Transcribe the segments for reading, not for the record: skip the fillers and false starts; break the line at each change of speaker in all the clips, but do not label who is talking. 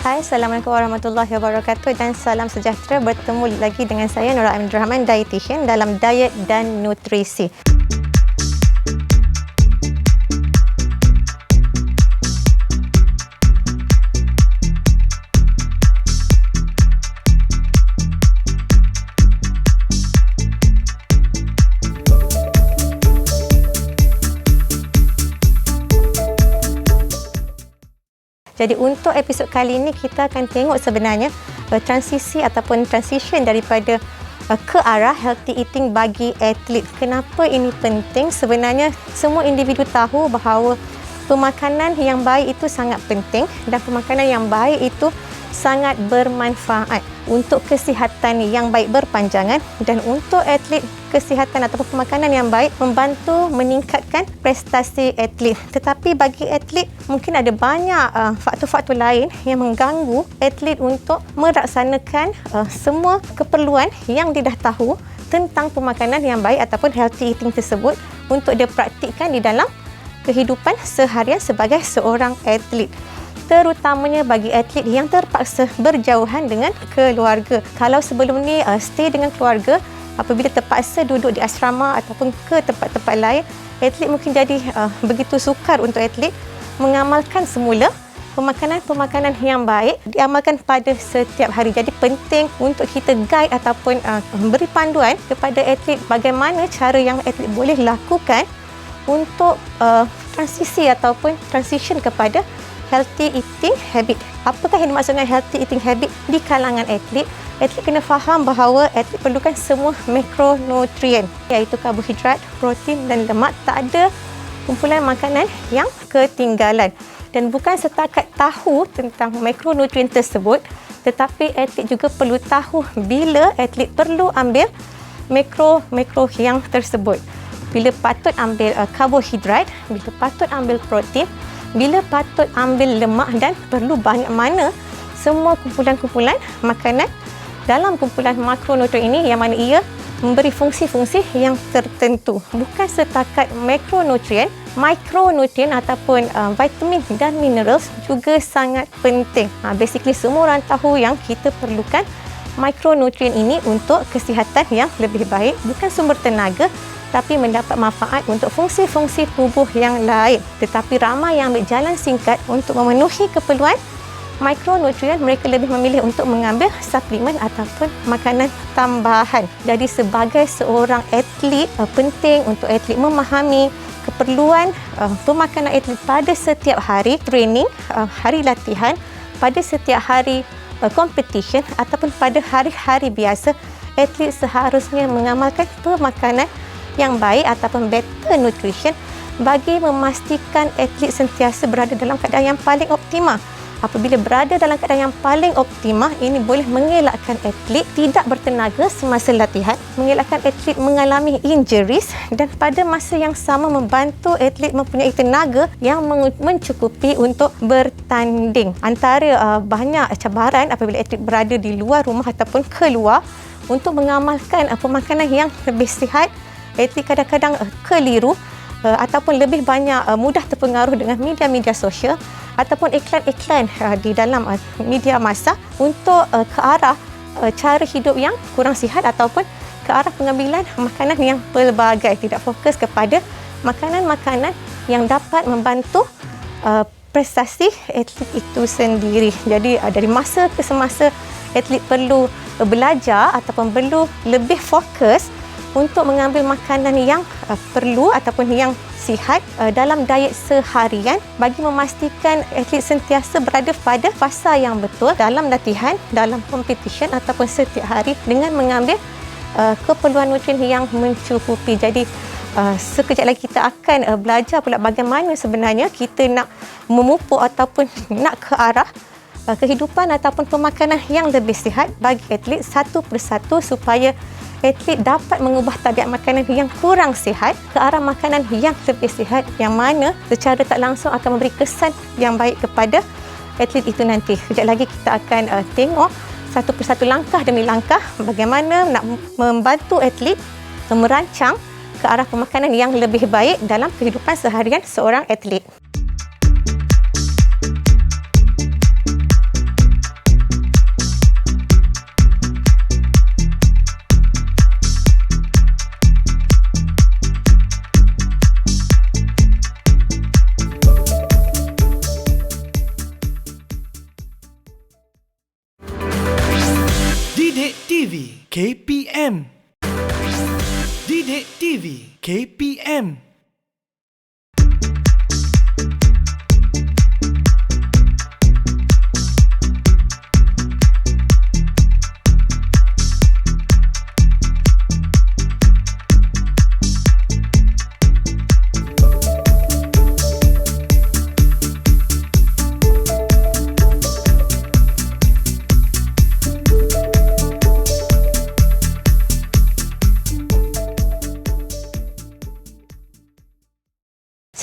Hai, Assalamualaikum warahmatullahi wabarakatuh dan salam sejahtera. Bertemu lagi dengan saya Nura Amin Rahman, dietitian dalam Diet dan Nutrisi. Jadi untuk episod kali ini kita akan tengok sebenarnya transisi ataupun transition daripada ke arah healthy eating bagi atlet. Kenapa ini penting? Sebenarnya semua individu tahu bahawa pemakanan yang baik itu sangat penting dan pemakanan yang baik itu sangat bermanfaat untuk kesihatan yang baik berpanjangan, dan untuk atlet kesihatan ataupun pemakanan yang baik membantu meningkatkan prestasi atlet. Tetapi bagi atlet mungkin ada banyak faktor-faktor lain yang mengganggu atlet untuk melaksanakan semua keperluan yang dia dah tahu tentang pemakanan yang baik ataupun healthy eating tersebut untuk dia praktikkan di dalam kehidupan seharian sebagai seorang atlet. Terutamanya bagi atlet yang terpaksa berjauhan dengan keluarga. Kalau sebelum ni stay dengan keluarga, apabila terpaksa duduk di asrama ataupun ke tempat-tempat lain, atlet mungkin jadi begitu sukar untuk atlet mengamalkan semula pemakanan-pemakanan yang baik diamalkan pada setiap hari. Jadi penting untuk kita guide ataupun beri panduan kepada atlet bagaimana cara yang atlet boleh lakukan untuk transisi ataupun transition kepada healthy eating habit. Apakah yang dimaksudkan healthy eating habit di kalangan atlet? Atlet kena faham bahawa atlet perlukan semua makronutrien, iaitu karbohidrat, protein dan lemak. Tak ada kumpulan makanan yang ketinggalan. Dan bukan setakat tahu tentang makronutrien tersebut, tetapi atlet juga perlu tahu bila atlet perlu ambil makro yang tersebut. Bila patut ambil karbohidrat, bila patut ambil protein, bila patut ambil lemak, dan perlu banyak mana semua kumpulan-kumpulan makanan dalam kumpulan makronutrien ini, yang mana ia memberi fungsi-fungsi yang tertentu. Bukan setakat makronutrien, mikronutrien ataupun vitamin dan minerals juga sangat penting. Basically semua orang tahu yang kita perlukan mikronutrien ini untuk kesihatan yang lebih baik, bukan sumber tenaga tapi mendapat manfaat untuk fungsi-fungsi tubuh yang lain. Tetapi ramai yang ambil jalan singkat untuk memenuhi keperluan mikronutrien, mereka lebih memilih untuk mengambil suplemen ataupun makanan tambahan. Jadi sebagai seorang atlet, penting untuk atlet memahami keperluan pemakanan atlet pada setiap hari training, hari latihan, pada setiap hari competition ataupun pada hari-hari biasa. Atlet seharusnya mengamalkan pemakanan yang baik ataupun better nutrition bagi memastikan atlet sentiasa berada dalam keadaan yang paling optimal. Apabila berada dalam keadaan yang paling optimal, ini boleh mengelakkan atlet tidak bertenaga semasa latihan, mengelakkan atlet mengalami injuries, dan pada masa yang sama membantu atlet mempunyai tenaga yang mencukupi untuk bertanding. Antara banyak cabaran apabila atlet berada di luar rumah ataupun keluar untuk mengamalkan pemakanan yang lebih sihat, atlet kadang-kadang keliru ataupun lebih banyak mudah terpengaruh dengan media-media sosial ataupun iklan-iklan di dalam media massa untuk ke arah cara hidup yang kurang sihat ataupun ke arah pengambilan makanan yang pelbagai, tidak fokus kepada makanan-makanan yang dapat membantu prestasi atlet itu sendiri. Jadi dari masa ke semasa atlet perlu belajar ataupun perlu lebih fokus untuk mengambil makanan yang perlu ataupun yang sihat dalam diet seharian bagi memastikan atlet sentiasa berada pada fasa yang betul dalam latihan, dalam competition ataupun setiap hari dengan mengambil keperluan nutrien yang mencukupi. Jadi sekejap lagi kita akan belajar pula bagaimana sebenarnya kita nak memupuk ataupun nak ke arah kehidupan ataupun pemakanan yang lebih sihat bagi atlet satu persatu supaya atlet dapat mengubah tabiat makanan yang kurang sihat ke arah makanan yang lebih sihat, yang mana secara tak langsung akan memberi kesan yang baik kepada atlet itu nanti. Sekejap lagi kita akan tengok satu persatu langkah demi langkah bagaimana nak membantu atlet merancang ke arah pemakanan yang lebih baik dalam kehidupan seharian seorang atlet.
Didik TV KPM. Didik TV KPM.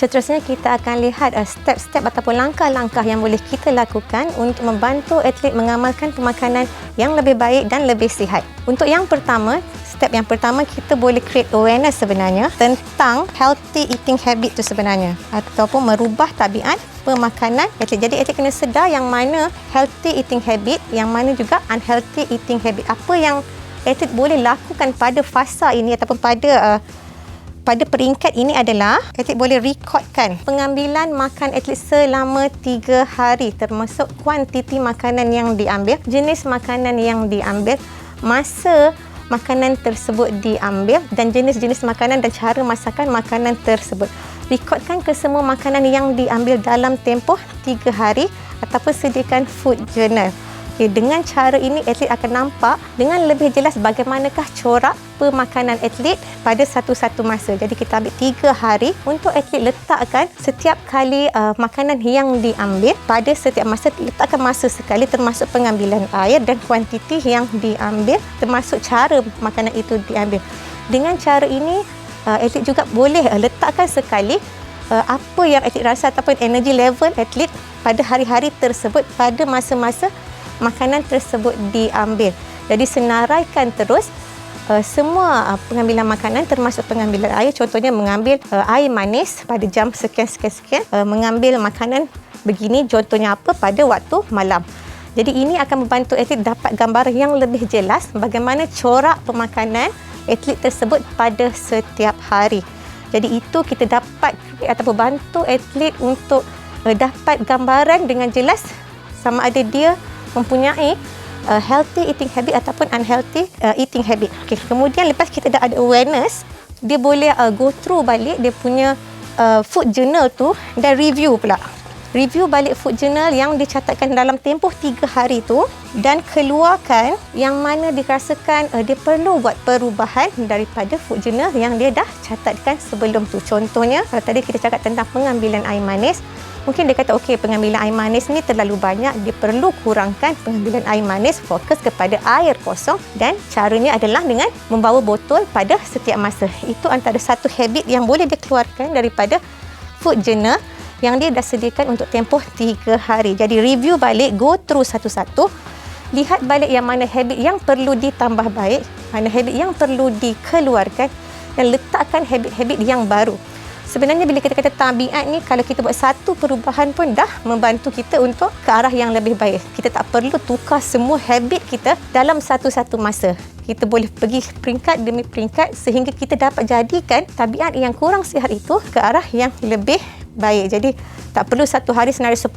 Seterusnya kita akan lihat step-step ataupun langkah-langkah yang boleh kita lakukan untuk membantu atlet mengamalkan pemakanan yang lebih baik dan lebih sihat. Untuk yang pertama, step yang pertama kita boleh create awareness sebenarnya tentang healthy eating habit tu sebenarnya ataupun merubah tabiat pemakanan atlet. Jadi atlet kena sedar yang mana healthy eating habit, yang mana juga unhealthy eating habit. Apa yang atlet boleh lakukan pada fasa ini ataupun pada peringkat ini adalah atlet boleh rekodkan pengambilan makan atlet selama 3 hari termasuk kuantiti makanan yang diambil, jenis makanan yang diambil, masa makanan tersebut diambil dan jenis-jenis makanan dan cara masakan makanan tersebut. Rekodkan kesemua makanan yang diambil dalam tempoh 3 hari ataupun sediakan food journal. Dengan cara ini atlet akan nampak dengan lebih jelas bagaimanakah corak pemakanan atlet pada satu-satu masa. Jadi kita ambil 3 hari untuk atlet letakkan setiap kali makanan yang diambil pada setiap masa, letakkan masa sekali termasuk pengambilan air dan kuantiti yang diambil termasuk cara makanan itu diambil. Dengan cara ini atlet juga boleh letakkan sekali apa yang atlet rasa ataupun energy level atlet pada hari-hari tersebut pada masa-masa makanan tersebut diambil. Jadi senaraikan terus semua pengambilan makanan termasuk pengambilan air. Contohnya mengambil air manis pada jam sekian-sekian, mengambil makanan begini contohnya apa pada waktu malam. Jadi ini akan membantu atlet dapat gambar yang lebih jelas bagaimana corak pemakanan atlet tersebut pada setiap hari. Jadi itu kita dapat ataupun bantu atlet untuk dapat gambaran dengan jelas sama ada dia mempunyai healthy eating habit ataupun unhealthy eating habit. Okay. Kemudian lepas kita dah ada awareness, dia boleh go through balik dia punya food journal tu dan review pula. Review balik food journal yang dicatatkan dalam tempoh 3 hari tu dan keluarkan yang mana dirasakan dia perlu buat perubahan daripada food journal yang dia dah catatkan sebelum tu. Contohnya, tadi kita cakap tentang pengambilan air manis. Mungkin dia kata, okey, pengambilan air manis ni terlalu banyak, dia perlu kurangkan pengambilan air manis, fokus kepada air kosong dan caranya adalah dengan membawa botol pada setiap masa. Itu antara satu habit yang boleh dikeluarkan daripada food journal yang dia dah sediakan untuk tempoh 3 hari. Jadi review balik, go through satu-satu, lihat balik yang mana habit yang perlu ditambah baik, mana habit yang perlu dikeluarkan dan letakkan habit-habit yang baru. Sebenarnya bila kita kata tabiat ni, kalau kita buat satu perubahan pun dah membantu kita untuk ke arah yang lebih baik. Kita tak perlu tukar semua habit kita dalam satu-satu masa. Kita boleh pergi peringkat demi peringkat sehingga kita dapat jadikan tabiat yang kurang sihat itu ke arah yang lebih baik. Jadi tak perlu satu hari senario 10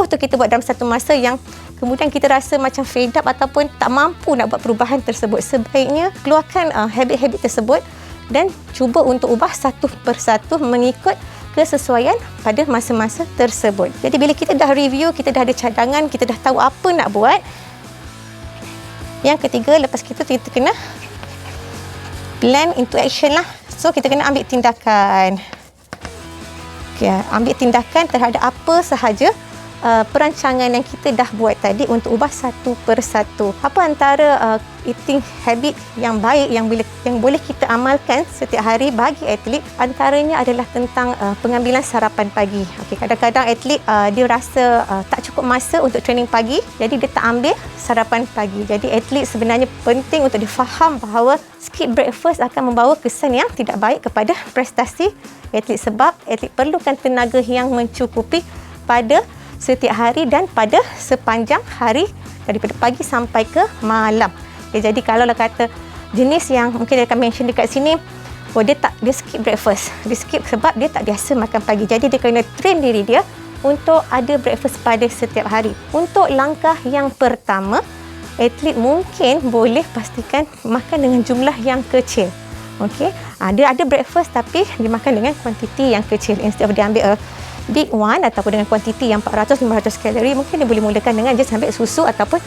tu kita buat dalam satu masa yang kemudian kita rasa macam fed up ataupun tak mampu nak buat perubahan tersebut. Sebaiknya keluarkan habit-habit tersebut dan cuba untuk ubah satu persatu mengikut kesesuaian pada masa-masa tersebut. Jadi bila kita dah review, kita dah ada cadangan, kita dah tahu apa nak buat. Yang ketiga, lepas kita kena plan into action lah. So kita kena ambil tindakan. Okay, ambil tindakan terhadap apa sahaja perancangan yang kita dah buat tadi untuk ubah satu persatu. Apa antara eating habit yang baik yang boleh kita amalkan setiap hari bagi atlet? Antaranya adalah tentang pengambilan sarapan pagi. Okay, kadang-kadang atlet dia rasa tak cukup masa untuk training pagi, jadi dia tak ambil sarapan pagi. Jadi atlet sebenarnya penting untuk difaham bahawa skip breakfast akan membawa kesan yang tidak baik kepada prestasi atlet sebab atlet perlukan tenaga yang mencukupi pada setiap hari dan pada sepanjang hari daripada pagi sampai ke malam. Okay, jadi kalau kata jenis yang mungkin dia akan mention dekat sini, dia skip breakfast. Dia skip sebab dia tak biasa makan pagi. Jadi dia kena train diri dia untuk ada breakfast pada setiap hari. Untuk langkah yang pertama, atlet mungkin boleh pastikan makan dengan jumlah yang kecil. Okey, dia ada breakfast tapi dimakan dengan kuantiti yang kecil. Instead of dia ambil big one ataupun dengan kuantiti yang 400-500 kalori, mungkin dia boleh mulakan dengan just ambil susu ataupun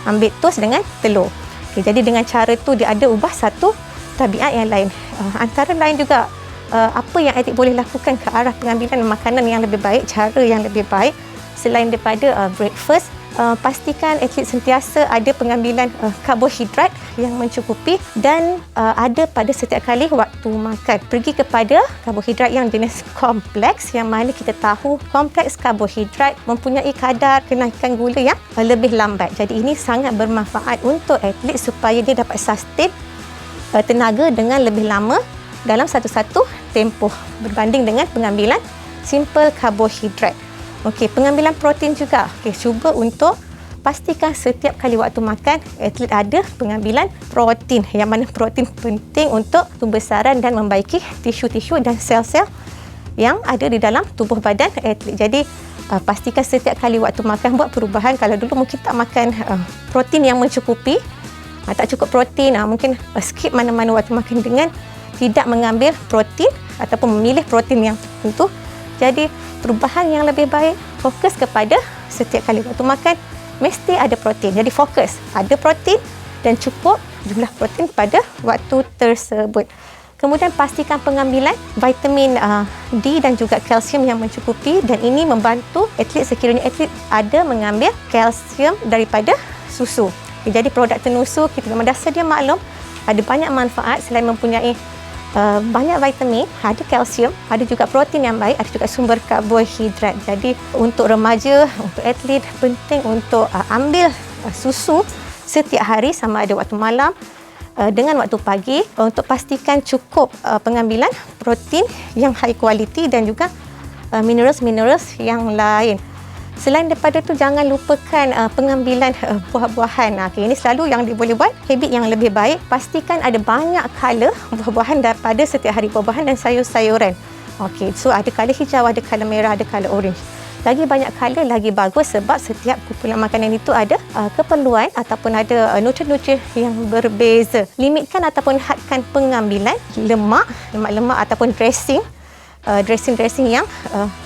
ambil toast dengan telur. Okey, jadi dengan cara tu dia ada ubah satu tabiat yang lain. Antara lain juga apa yang atlet boleh lakukan ke arah pengambilan makanan yang lebih baik, cara yang lebih baik selain daripada breakfast. Pastikan atlet sentiasa ada pengambilan karbohidrat yang mencukupi dan ada pada setiap kali waktu makan. Pergi kepada karbohidrat yang jenis kompleks, yang mana kita tahu kompleks karbohidrat mempunyai kadar kenaikan gula yang lebih lambat. Jadi ini sangat bermanfaat untuk atlet supaya dia dapat sustain tenaga dengan lebih lama dalam satu-satu tempoh berbanding dengan pengambilan simple karbohidrat. Okey, pengambilan protein juga. Okey, cuba untuk pastikan setiap kali waktu makan atlet ada pengambilan protein, yang mana protein penting untuk pembesaran dan membaiki tisu-tisu dan sel-sel yang ada di dalam tubuh badan atlet. Jadi pastikan setiap kali waktu makan buat perubahan. Kalau dulu mungkin tak makan protein yang mencukupi, tak cukup protein, mungkin skip mana-mana waktu makan dengan tidak mengambil protein ataupun memilih protein yang tertentu. Jadi perubahan yang lebih baik, fokus kepada setiap kali waktu makan mesti ada protein. Jadi fokus ada protein dan cukup jumlah protein pada waktu tersebut. Kemudian pastikan pengambilan vitamin D dan juga kalsium yang mencukupi, dan ini membantu atlet sekiranya atlet ada mengambil kalsium daripada susu. Jadi produk tenusu kita memang dah sedia maklum ada banyak manfaat selain mempunyai banyak vitamin, ada kalsium, ada juga protein yang baik, ada juga sumber karbohidrat. Jadi untuk remaja, untuk atlet penting untuk ambil susu setiap hari sama ada waktu malam dengan waktu pagi untuk pastikan cukup pengambilan protein yang high quality dan juga minerals yang lain. Selain daripada tu, jangan lupakan pengambilan buah-buahan. Okay, ini selalu yang boleh buat habit yang lebih baik. Pastikan ada banyak color buah-buahan daripada setiap hari, buah-buahan dan sayur-sayuran. Okay, so ada color hijau, ada color merah, ada color orange. Lagi banyak color lagi bagus, sebab setiap kumpulan makanan itu ada keperluan ataupun ada nutrien-nutrien yang berbeza. Limitkan ataupun hadkan pengambilan lemak ataupun dressing yang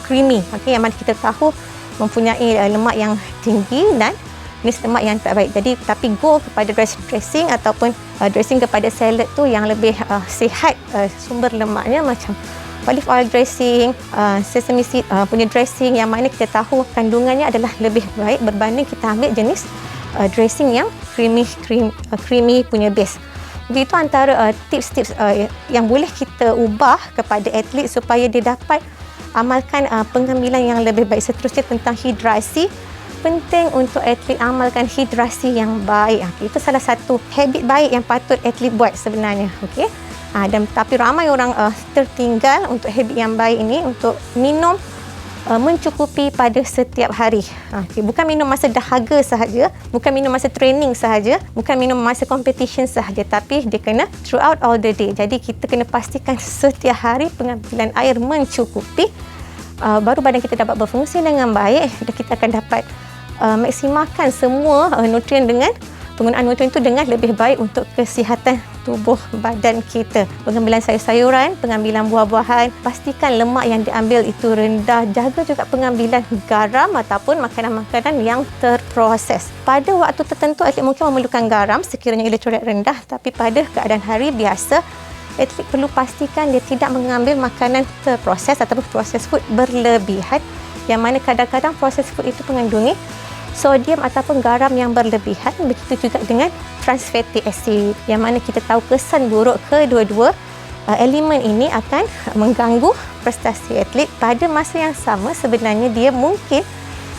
creamy. Okay, yang mana kita tahu mempunyai lemak yang tinggi dan jenis lemak yang tak baik. Jadi tapi go kepada dressing ataupun dressing kepada salad tu yang lebih sihat sumber lemaknya, macam olive oil dressing, sesame seed punya dressing, yang mana kita tahu kandungannya adalah lebih baik berbanding kita ambil jenis dressing yang creamy punya base. Jadi itu antara tips-tips yang boleh kita ubah kepada atlet supaya dia dapat amalkan pengambilan yang lebih baik. Seterusnya tentang hidrasi. Penting untuk atlet amalkan hidrasi yang baik. Itu salah satu habit baik yang patut atlet buat sebenarnya. Okey. Dan tapi ramai orang tertinggal untuk habit yang baik ini, untuk minum mencukupi pada setiap hari. Okay. Bukan minum masa dahaga sahaja, bukan minum masa training sahaja, bukan minum masa competition sahaja, tapi dia kena throughout all the day. Jadi kita kena pastikan setiap hari pengambilan air mencukupi, baru badan kita dapat berfungsi dengan baik dan kita akan dapat maksimalkan semua nutrien dengan penggunaan nutrien itu dengan lebih baik untuk kesihatan tubuh badan kita. Pengambilan sayur-sayuran, pengambilan buah-buahan, pastikan lemak yang diambil itu rendah. Jaga juga pengambilan garam ataupun makanan-makanan yang terproses. Pada waktu tertentu atlet mungkin memerlukan garam sekiranya elektrolit rendah, tapi pada keadaan hari biasa atlet perlu pastikan dia tidak mengambil makanan terproses ataupun processed food berlebihan, yang mana kadang-kadang processed food itu mengandungi sodium ataupun garam yang berlebihan. Begitu juga dengan trans fatty acid, yang mana kita tahu kesan buruk kedua-dua elemen ini akan mengganggu prestasi atlet. Pada masa yang sama sebenarnya dia mungkin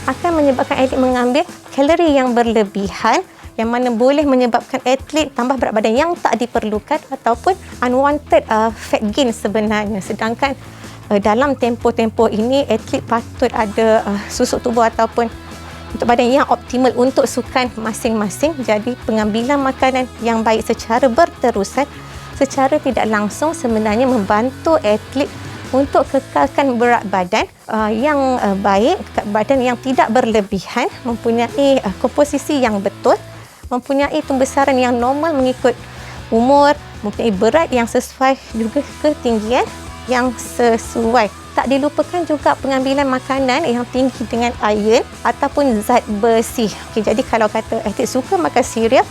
akan menyebabkan atlet mengambil kalori yang berlebihan, yang mana boleh menyebabkan atlet tambah berat badan yang tak diperlukan ataupun unwanted fat gain sebenarnya. Sedangkan dalam tempoh-tempoh ini atlet patut ada susuk tubuh ataupun untuk badan yang optimal untuk sukan masing-masing. Jadi pengambilan makanan yang baik secara berterusan, secara tidak langsung sebenarnya membantu atlet untuk kekalkan berat badan yang baik, badan yang tidak berlebihan, mempunyai komposisi yang betul, mempunyai pembesaran yang normal mengikut umur, mempunyai berat yang sesuai juga ketinggian yang sesuai. Tak dilupakan juga pengambilan makanan yang tinggi dengan iron ataupun zat besi. Okey, jadi kalau kata atlet suka makan cereal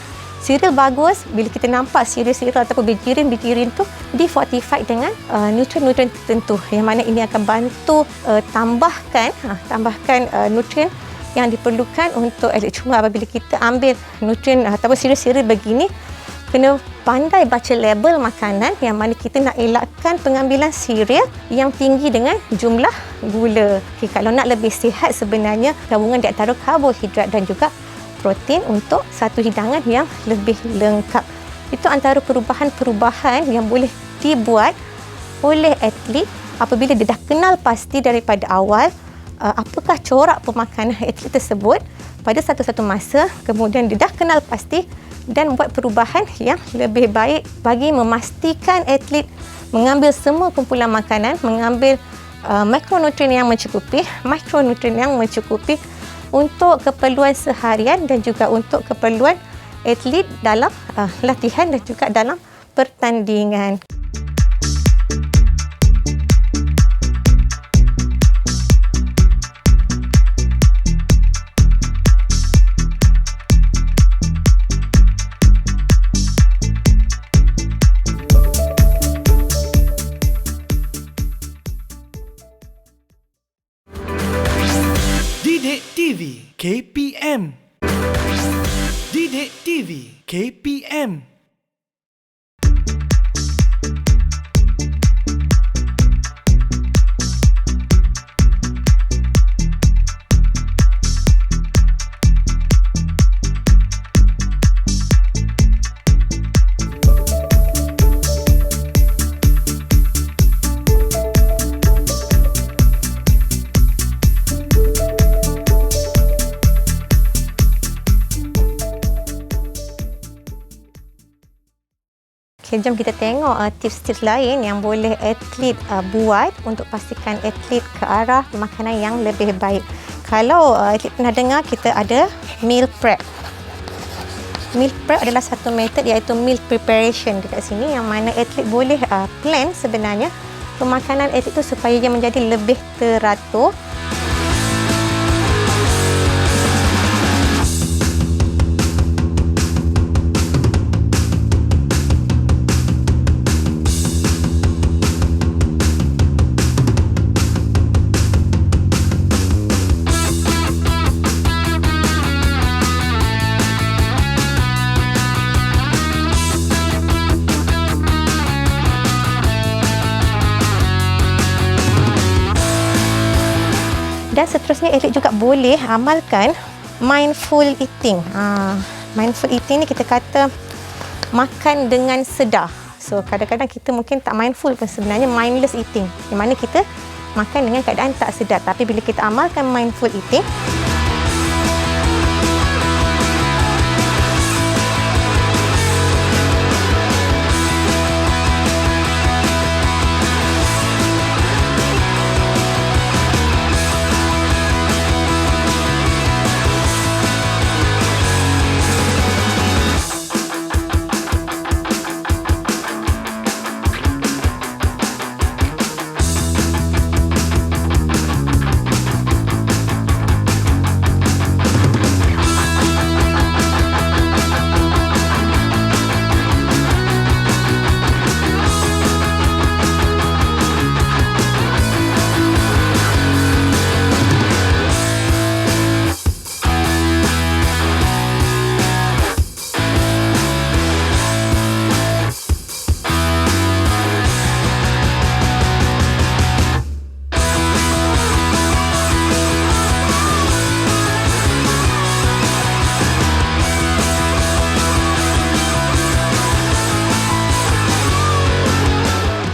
bagus bila kita nampak cereal ataupun bijirin tu difortified dengan nutrien-nutrien tertentu yang mana ini akan bantu tambahkan nutrien yang diperlukan untuk atlet. Cuma apabila kita ambil nutrien ataupun cereal begini, kena pandai baca label makanan yang mana kita nak elakkan pengambilan cereal yang tinggi dengan jumlah gula. Okay, kalau nak lebih sihat sebenarnya gabungan di antara karbohidrat dan juga protein untuk satu hidangan yang lebih lengkap. Itu antara perubahan-perubahan yang boleh dibuat oleh atlet apabila dia dah kenal pasti daripada awal apakah corak pemakanan atlet tersebut pada satu-satu masa, kemudian dia dah kenal pasti dan buat perubahan yang lebih baik bagi memastikan atlet mengambil semua kumpulan makanan, mengambil makronutrien yang mencukupi, mikronutrien yang mencukupi untuk keperluan seharian dan juga untuk keperluan atlet dalam latihan dan juga dalam pertandingan.
Didik TV KPM. Didik TV KPM.
Okay, jom kita tengok tips-tips lain yang boleh atlet buat untuk pastikan atlet ke arah makanan yang lebih baik. Kalau atlet pernah dengar, kita ada meal prep. Meal prep adalah satu metod iaitu meal preparation dekat sini yang mana atlet boleh plan sebenarnya pemakanan atlet itu supaya dia menjadi lebih teratur. Dan seterusnya atlet juga boleh amalkan mindful eating. Mindful eating ni kita kata makan dengan sedar. So kadang-kadang kita mungkin tak mindful pun sebenarnya mindless eating. Di mana kita makan dengan keadaan tak sedar. Tapi bila kita amalkan mindful eating,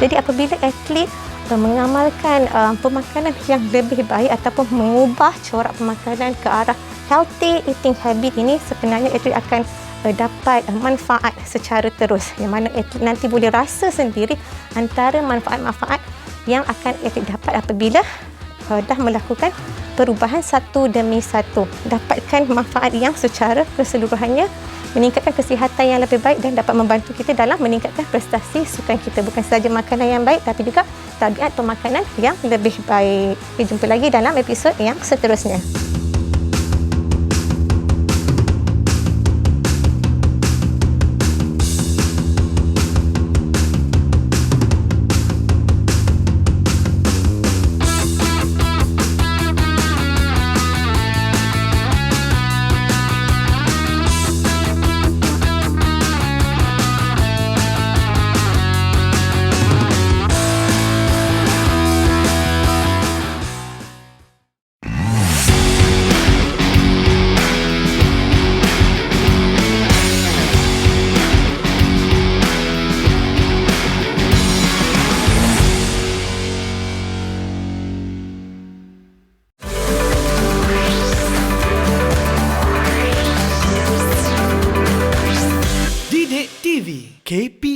jadi apabila atlet mengamalkan pemakanan yang lebih baik ataupun mengubah corak pemakanan ke arah healthy eating habit ini, sebenarnya atlet akan dapat manfaat secara terus, yang mana atlet nanti boleh rasa sendiri antara manfaat-manfaat yang akan atlet dapat apabila dah melakukan perubahan satu demi satu. Dapatkan manfaat yang secara keseluruhannya, meningkatkan kesihatan yang lebih baik dan dapat membantu kita dalam meningkatkan prestasi sukan kita. Bukan sahaja makanan yang baik tapi juga tabiat pemakanan yang lebih baik. Kita jumpa lagi dalam episod yang seterusnya.
Didik TV KPM